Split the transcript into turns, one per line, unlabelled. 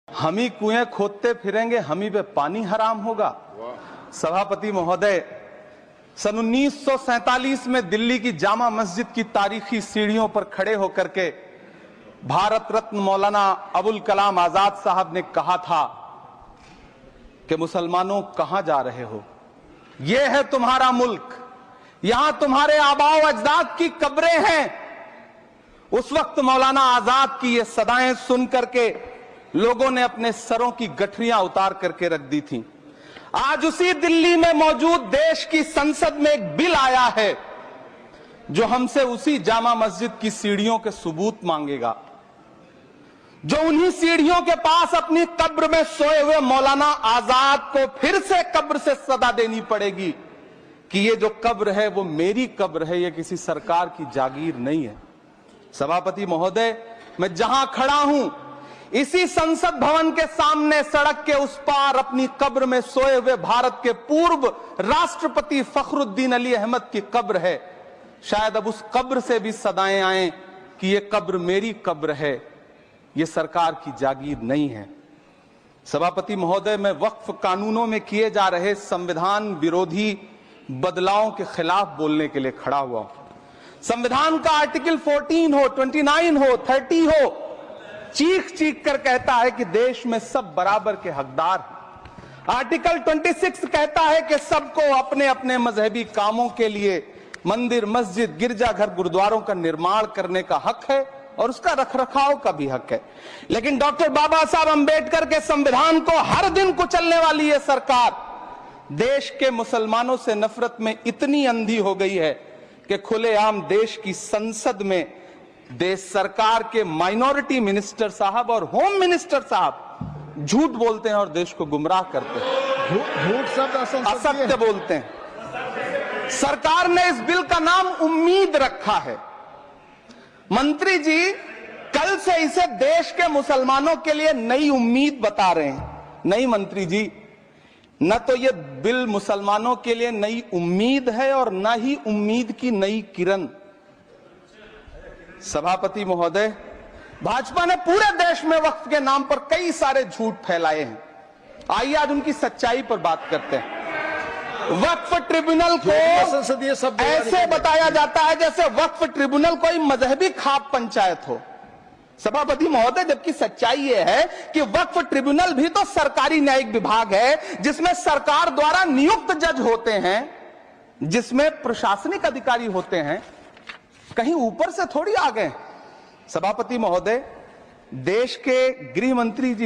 हम ही कुएं खोदते फिरेंगे, हम ही पे पानी हराम होगा। सभापति महोदय, सन 1947 में दिल्ली की जामा मस्जिद की तारीखी सीढ़ियों पर खड़े होकर के भारत रत्न मौलाना अबुल कलाम आजाद साहब ने कहा था कि मुसलमानों कहां जा रहे हो, यह है तुम्हारा मुल्क, यहां तुम्हारे आबाओ अजदाद की कब्रें हैं। उस वक्त मौलाना आजाद की ये सदाएं सुन करके लोगों ने अपने सरों की गठरियां उतार करके रख दी थी। आज उसी दिल्ली में मौजूद देश की संसद में एक बिल आया है जो हमसे उसी जामा मस्जिद की सीढ़ियों के सबूत मांगेगा, जो उन्हीं सीढ़ियों के पास अपनी कब्र में सोए हुए मौलाना आजाद को फिर से कब्र से सदा देनी पड़ेगी कि ये जो कब्र है वो मेरी कब्र है, ये किसी सरकार की जागीर नहीं है। सभापति महोदय, मैं जहां खड़ा हूं इसी संसद भवन के सामने सड़क के उस पार अपनी कब्र में सोए हुए भारत के पूर्व राष्ट्रपति फखरुद्दीन अली अहमद की कब्र है। शायद अब उस कब्र से भी सदाएं आए कि ये कब्र मेरी कब्र है, ये सरकार की जागीर नहीं है। सभापति महोदय, मैं वक्फ कानूनों में किए जा रहे संविधान विरोधी बदलावों के खिलाफ बोलने के लिए खड़ा हुआ हूं। संविधान का आर्टिकल 14 हो, 29 हो, 30 हो, चीख चीख कर कहता है कि देश में सब बराबर के हकदार हैं। आर्टिकल 26 कहता है कि सबको अपने अपने मजहबी कामों के लिए मंदिर, मस्जिद, गिरजाघर, गुरुद्वारों का निर्माण करने का हक है और उसका रखरखाव का भी हक है। लेकिन डॉक्टर बाबा साहब अंबेडकर के संविधान को हर दिन कुचलने वाली यह सरकार देश के मुसलमानों से नफरत में इतनी अंधी हो गई है कि खुलेआम देश की संसद में देश सरकार के माइनॉरिटी मिनिस्टर साहब और होम मिनिस्टर साहब झूठ बोलते हैं और देश को गुमराह करते हैं,
झूठ शब्द
असत्य बोलते हैं। सरकार ने इस बिल का नाम उम्मीद रखा है। मंत्री जी कल से इसे देश के मुसलमानों के लिए नई उम्मीद बता रहे हैं। नहीं मंत्री जी, न तो यह बिल मुसलमानों के लिए नई उम्मीद है और न ही उम्मीद की नई किरण। सभापति महोदय, भाजपा ने पूरे देश में वक्फ के नाम पर कई सारे झूठ फैलाए हैं। आइए आज उनकी सच्चाई पर बात करते हैं। वक्फ ट्रिब्यूनल को ऐसे बताया जाता है जैसे वक्फ ट्रिब्यूनल कोई मजहबी खाप पंचायत हो। सभापति महोदय, जबकि सच्चाई यह है कि वक्फ ट्रिब्यूनल भी तो सरकारी न्यायिक विभाग है जिसमें सरकार द्वारा नियुक्त जज होते हैं, जिसमें प्रशासनिक अधिकारी होते हैं, कहीं ऊपर से थोड़ी आ गए। सभापति महोदय, देश के गृह मंत्री जी